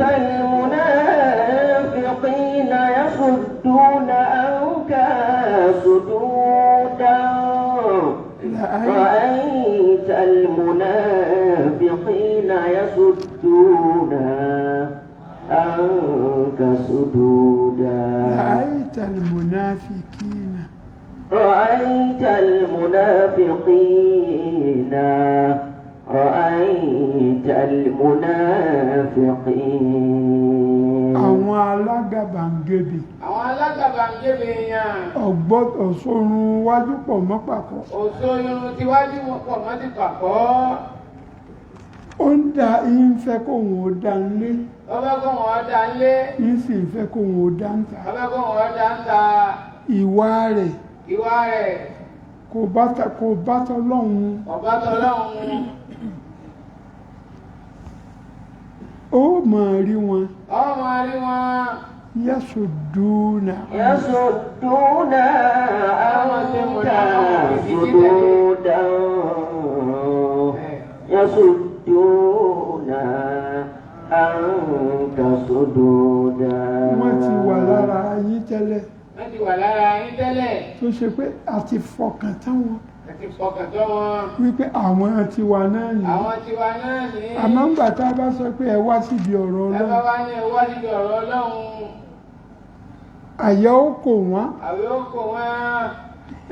المنافقين يصدون عنك صدودا. رأيت المنافقين يصدون عنك صدودا.
رأيت المنافقين
رأيت المنافقين رأيت المنافقين.
àwọn alágàbàǹgebè.
àwọn alágàbàǹgebè yẹn.
ọ̀gbọ́dọ̀ sórun wájú pọ̀ mọ́ pàkọ́.
òṣòyún tiwájú pọ̀ mọ́ ti pàkọ́.
ó ń da yín fẹ́ kó wọn ó dá ń lé.
ọba kó wọn ó dá ń lé.
yín sì fẹ́ kó wọn ó dá ń ta.
ọba kó wọn ó dá ń ta.
ìwà rẹ̀.
ìwà rẹ̀.
kò bá tọ́lọ́hun.
kò bá tọ́lọ́hun.
ó máa rí wọn.
ó máa rí wọn.
yasuduna.
yasuduna عنك صدودا. يصدون عنك صدودا.
wọ́n ti wà lára yín tẹ́lẹ̀.
wọ́n ti wà lára yín tẹ́lẹ̀.
tó ṣe pé a ti fọkàn tán wọn.
a ti fọkàn tán wọn.
wípé àwọn tiwa náà ní.
àwọn tiwa náà ní.
àmọ́ ńgbà tá a bá sọ pé ẹ wá síbi ọ̀rọ̀ Ọlọ́run.
ẹ bá wá ní ẹ wá síbi ọ̀rọ̀ Ọlọ́run.
àyà ó kò wọ́n.
àyà ó kò wọ́n.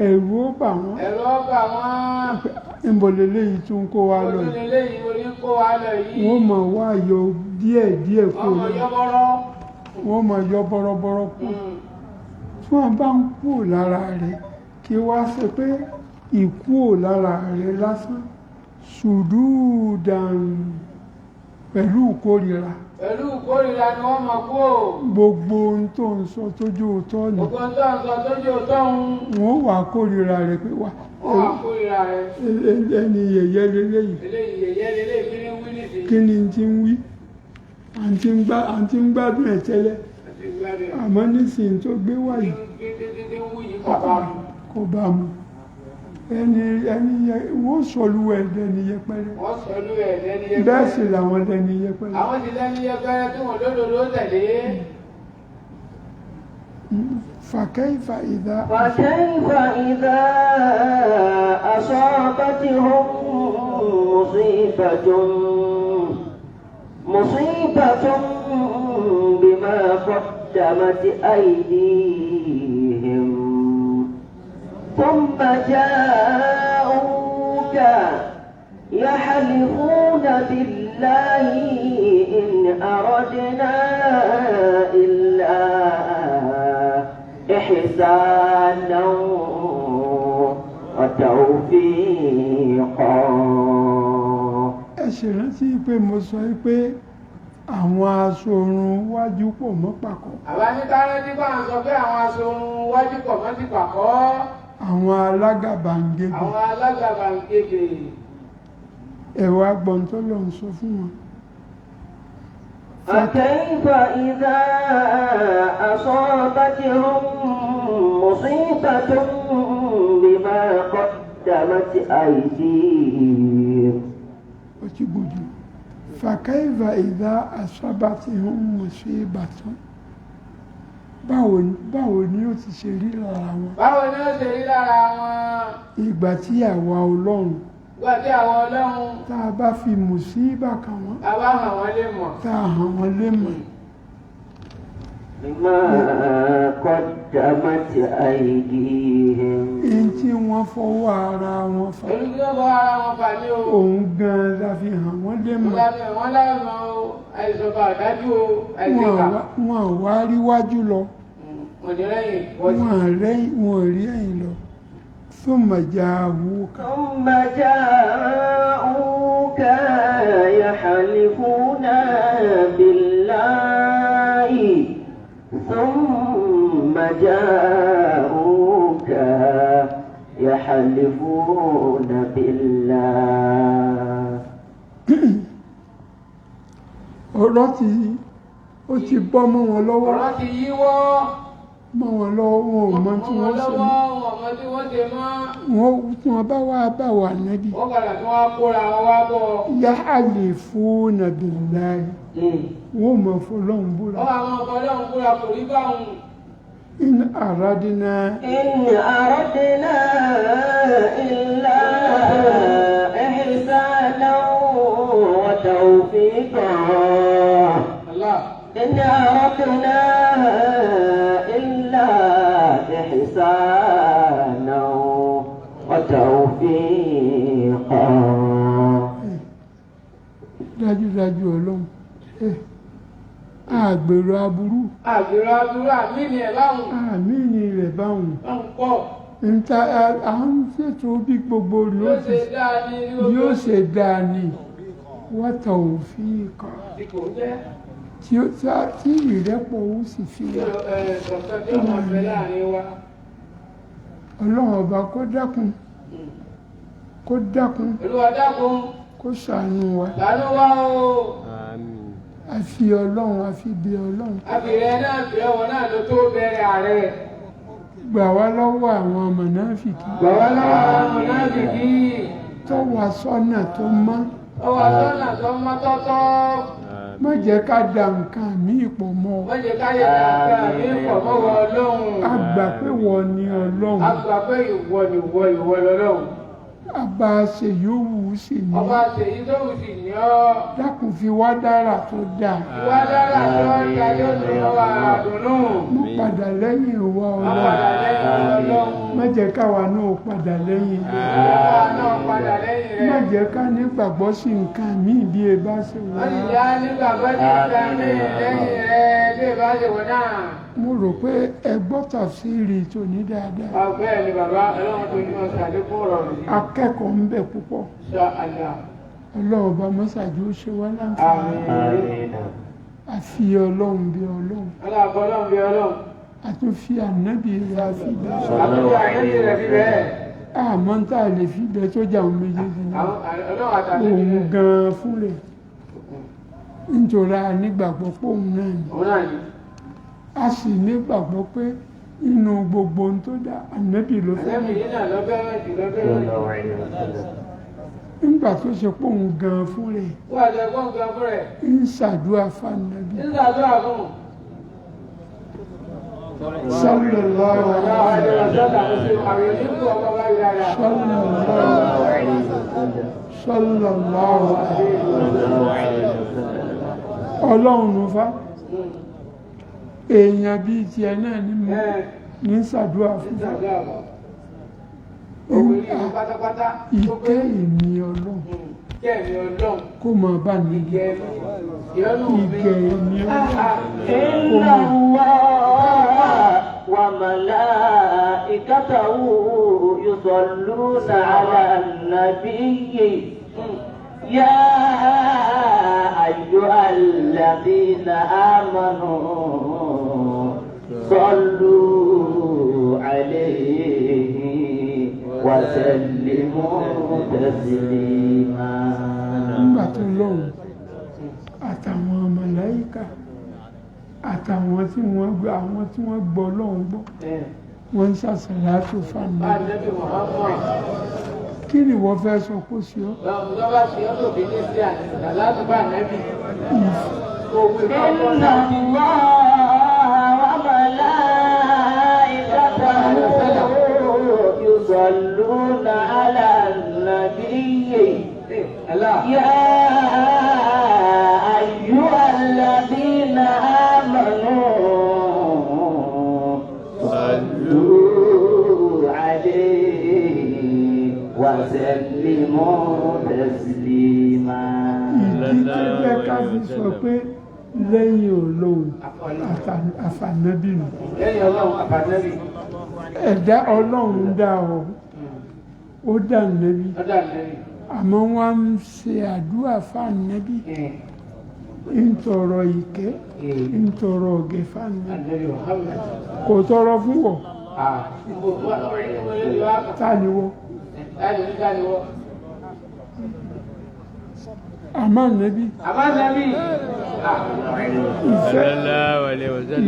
ẹ̀rù ó bà wọ́n.
ẹ̀rù ó bà wọ́n.
ìbòlélẹ́ yìí tún kó wa lọ.
ìbòlélẹ́ yìí orí kó wa lọ yìí.
wọ́n mọ̀ wá yọ díẹ̀ kó
lọ.
wọ́n mọ̀ yọ bọ́rọ́bọ́rọ́ kú. tí wọ́n bá ń kú lára rẹ̀ kí wá ṣe pé ìkú lára rẹ̀ lásán sùdúùdàn pẹ̀lú ìkórìíra.
pẹ̀lú ìkórìíra ni wọ́n mọ̀ kú.
gbogbo ohun tó ń sọ tójú òótọ́ ni.
gbogbo ohun tó ń sọ tójú òótọ́ ń.
wọ́n wà kórìíra rẹ̀ pé wà.
wọ́n wà kórìíra rẹ̀.
ẹni yẹ̀yẹ́ lélẹ́yìí.
eléyìí yẹ̀yẹ́ lélẹ́yìí kí ni wí nìsín.
kí ni ti ń wí? àǹtí ń gbádùn ẹ̀ tẹ́lẹ̀. àmọ́ nísìnyí tó gbé wáyé. kò bá mu. ẹni wọ́n sọlú ẹ̀dẹ́ni yẹpẹrẹ.
wọ́n sọlú ẹ̀dẹ́ni yẹpẹrẹ.
bẹ́ẹ̀ sì làwọn lẹ́ni yẹpẹrẹ.
àwọn ti lẹ́ni yẹpẹrẹ tí wọ́n lódodo tẹ̀lé.
فكيف إذا أصابتهم مصيبة بما قدمت أيديهم ثم جاءوك يحلفون بالله إن أردنا إلا إحسانا وتوفيقا.
ẹ ṣe rántí pé mo sọ pé àwọn aṣòrun wájú pọ̀ mọ́ pàkọ́.
àbá ní tárẹ́ nígbà ń sọ pé àwọn aṣòrun wájú pọ̀ mọ́ ti pàkọ́.
àwọn alágàbàǹgebè.
àwọn alágàbàǹgebè.
ẹ̀rọ agbọ̀ntọ́ ló ń sọ fún wọn.
فكيف إذا أصابتهم مصيبة بما قدمت أيديهم
fàkàìfà ìdá asabatihum musibatun báwo ni ó ti ṣe rí lára wọn.
báwo ni ó ṣe rí lára wọn.
ìgbà tí àwa ọlọ́run tá a bá fi mùsíbà kàn wọ́n.
a bá hàn wọ́n lè mọ̀.
tá a hàn wọ́n lè mọ̀.
bima qaddamat aydihim.
èyí tí wọ́n fọwọ́ ara wọn fà.
èyí tí wọ́n fọwọ́ ara wọn fà ní o.
òun gan-an la fi hàn wọ́n lè mọ̀.
wọ́n láwọn àìsọ̀bà dájú o àìsíkà.
wọn wá rí wájú lọ.
wọ́n rí ẹ̀yìn lọ. ثم جاءوك
يحلفون بالله ثم جاءوك يحلفون بالله.
ọ̀rọ̀ ó ti bọ́ mọ́ wọn lọ́wọ́.
ọ̀rọ̀ ti yíwọ́
mọ́ wọn lọ́wọ́ wọn ò mọ̀ tí wọ́n ṣe mọ́. wọ́n tí wọ́n bá wá bá wà nábì.
wọ́n padà tí wọ́n kóra wọn wá bọ̀.
yahlifuna billahi. wọ́n mọ̀ fọlọ́hún búra.
wọ́n àwọn fọlọ́hún búra kò rí báwọn.
in aradna
illa ihsanan wa tawfiqan. إن أردنا إلا إحسانا وتوفيقا.
dájúdájú ọlọ́run àgbèrò aburú
àmìnì ẹ̀ báhùn
àmìnì rẹ̀ báhùn
pọ̀
níta à ń ṣètò bí gbogbo yóò ṣe dáa ní wọ́tà òfin kan tí ìrẹ́pọ̀ ó sì fi wà. ọlọ́run ọba kó dákun
Olúwa dákun
kó ṣàánú wa.
ṣàánú wa o.
àfi ọlọ́run àfi bí ọlọ́run.
àbìrẹ́ náà bẹ̀rẹ̀ wọn náà ló tó bẹ̀rẹ̀ ààrẹ.
gbà wá lọ́wọ́ àwọn mọ̀náfìkì. tó wà sọ́nà tó mọ́.
tọ́tọ́.
má jẹ́ ká da nǹkan míì pọ̀ mọ́.
má jẹ́ ká yẹ nǹkan míì pọ̀ mọ́ wọ ọlọ́run.
a gbà pé wọ ni ọlọ́run.
a gbà pé ìwọ lọ́lọ́run.
ọba ṣe yòówù sí ni.
ọba ṣe yìí tó wù sí ni ọ́.
dákun fi wá dára tó dáa.
wá dára tó dáa yóò ní ọwọ́ àdùnnú.
mo padà lẹ́yìn ìwọ ọlọ́run. má jẹ́ káwa náà padà lẹ́yìn rẹ̀. má jẹ́ ká nígbàgbọ́ sí nǹkan míì bí e bá ṣe wọ́n.
má jẹ́ nígbàgbọ́ sí nǹkan míì lẹ́yìn rẹ̀ bí e bá ṣe wọ́n náà.
mo rò pé ẹ gbọ́ tàfsírì tòní dáadáa.
ọ̀gbẹ́ ni bàbá ọlọ́run tó ní ọ̀sẹ̀ àdékùn ọ̀rọ̀ rẹ̀.
akẹ́kọ̀ọ́ ń bẹ púpọ̀. ọlọ́run bá mọ́sàájú ó ṣe wá láǹfààní. àfi ọlọ́run bí ọlọ́run. a tún fi ànábì rẹ̀ àfi bẹ́ẹ̀. àmọ́ tá a lè fi bẹ́ẹ̀ tó jà àwọn méjèèjì náà. òun gan-an fún rẹ̀ nítorí a nígbàgbọ́ pé òun náà ni. a sì nígbàgbọ́ pé inú gbogbo ohun tó dá ànábì ló fẹ́. nígbà tó ṣe pé òun gan fún rẹ̀ ń ṣàdúrà fún ànábì. sallallahu alaihi wasallam. ọlọ́run ló fà èèyàn bíi tiẹ̀ náà ní ṣàdúrà fún ìkẹ́ ìmí ọlọ́run kó máa bá ní ìkẹ́ ìmí ọlọ́run
wa malaikatahu yusalluna ala nabiyyi ya ayyuhalladhina amanu صلوا عليه وسلموا تسليما.
nígbà tó lóhùn àtàwọn màláíkà àtàwọn tí wọ́n gbọ́ lọ́hùn gbọ́ wọ́n ń ṣàṣàlátù fáànù kí ni wọ́n fẹ́ sọ kó sí ọ.
lọ́wọ́ bá ṣe ọ́ lòdì ní sí àná láti bá nẹ́bí.
إن الله وملائكته يصلون على النبي يا أيها الذين آمنوا صلوا عليه وسلموا تسليما.
ìdílé ká fi sọ pé lẹ́yìn Ọlọ́run àfànẹ́bí nù.
lẹ́yìn Ọlọ́run àfànẹ́bí.
ẹ̀dá Ọlọ́run dá ọ ó dá nẹ́bí àmọ́ wọ́n ń ṣe àdúrà fànẹ́bí ń tọrọ ìkẹ́ ń tọrọ ọ̀gẹ̀ fànẹ́bí kò tọrọ fún wọ. ta ni wọ. àmọ́ nẹ́bí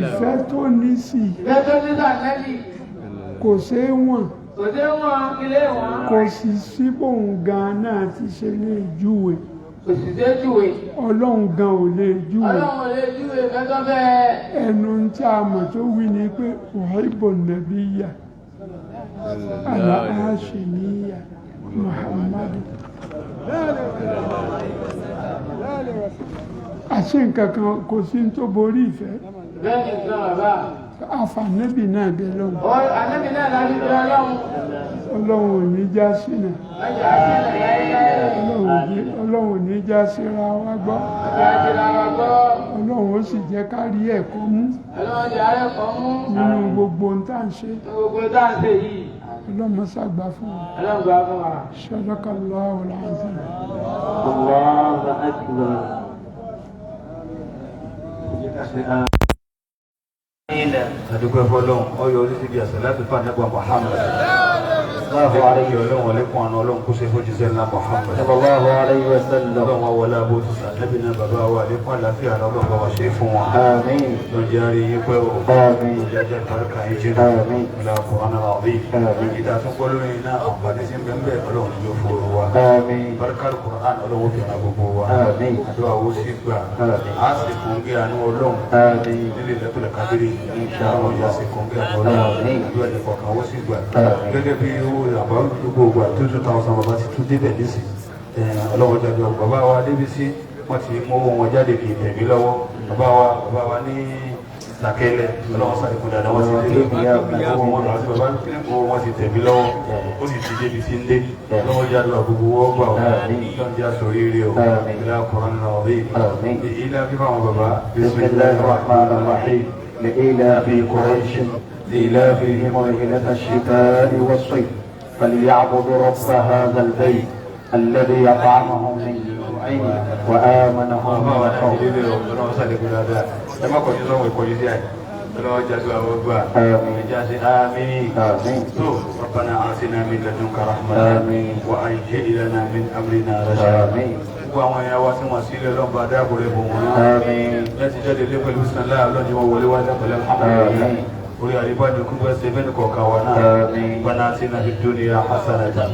ìfẹ́ tó ní sí kò ṣe é wọ̀n kò sì sí bóun gan náà ti ṣe lè júwe Ọlọ́run gan ò lè júwe ẹnu tí a mọ̀ tó wí ni pé wàhíbò nàbí yà aláàṣìníyà Muhammadu àṣẹ nǹkan kan kò sí tó borí ìfẹ́ àfànẹ́bì náà dé lọ́wọ́ Ọlọ́run ò ní já sínú Ọlọ́run ò ní já síra wa gbọ́ Ọlọ́run ó sì jẹ́ ká rí ẹ̀kọ́ mú nínú gbogbo ń tà ń ṣe Ọlọ́run ṣàgbà fún wa Sadaqallahu al-azim.
Allahu akbar.
Adúgbò fọlọ́n ọyọ oríṣi bíi àṣẹ láti fà nípa Muhammad. Sallallahu alayhi wa sallam ọlẹ́kùn àná ọlọ́run kó ṣe fojú sẹ́lá Muhammad.
Sallallahu alayhi wa sallam.
Ọlọ́run wa wọlé abó ti sàlẹ́bí náà bàbá wa àlékún àlàáfíà ọlọ́run bá wa ṣe fún wọn.
Àmín.
Lọ́jọ́ àrí yín pẹ́ o.
Àmín.
Ìjájá ìbáríkà yín jẹ́.
Àmín.
Ìlà Kùránì àbí.
Àmín.
Ìdá tó gbọ́ lórí iná àǹfààní sí bẹ́ẹ̀ ọlọ́run yóò fòrò wa.
Àmín.
Báríkà Kùránì ọlọ́run fi hàn gbogbo wa.
Àmín.
Àdúrà wo sí gbà.
Àmín.
Á sì kún gé àánú ọlọ́run.
Àmín.
Nílé ìlẹ́kùnlẹ̀ kábírì.
Insha Allah.
Ìyá sì kún gé àánú ọlọ́run. Àdúrà ìfọ̀kàn wo sí gbà. Gẹ́gẹ́ bí owó àbá gbogbo àti 2000 bàbá ti tún débẹ̀ nísì ọlọ́wọ́ jáde bàbá wa débi sí wọ́n ti mú wọn jáde kì í tẹ̀mí lọ́wọ́ bàbá wa ní sàkẹ́lẹ̀ ọlọ́wọ́ sàkẹ́kùn dáadáa wọ́n ti dé wọ́n ti tẹ̀mí lọ́wọ́ ó sì ti débi sí ndé ọlọ́wọ́ jáde gbogbo wọ́n gbà wọ́n lọ́n jẹ́ aṣọ́rí rí o ìlà Kùránì ọ̀rẹ́ ilé akíkọ́ àwọn bàbá
Bismillahir Rahmanir Rahim. لإيلاف قريش إيلافهم رحلة الشتاء والصيف فليعبدوا رب هذا البيت الذي أطعمهم من جوع وآمنهم من خوف.
آمين. ربنا آتنا من لدنك رحمة وهيئ لنا من أمرنا رشدا. Gbogbo àwọn ẹ̀yà wa tí wọ́n sí ilé ọlọ́mọba dáàbò rẹ̀ bò wọ́n. Láti jáde lé pẹ̀lú sinalá ọlọ́ni wọn wọlé wájú pẹ̀lú alhamdulillah. Orí àríbájú kúgbẹ́ sí bẹ́ẹ̀ ní kọ̀ọ̀kan wa náà. Bana atina fid dunya hasanatan.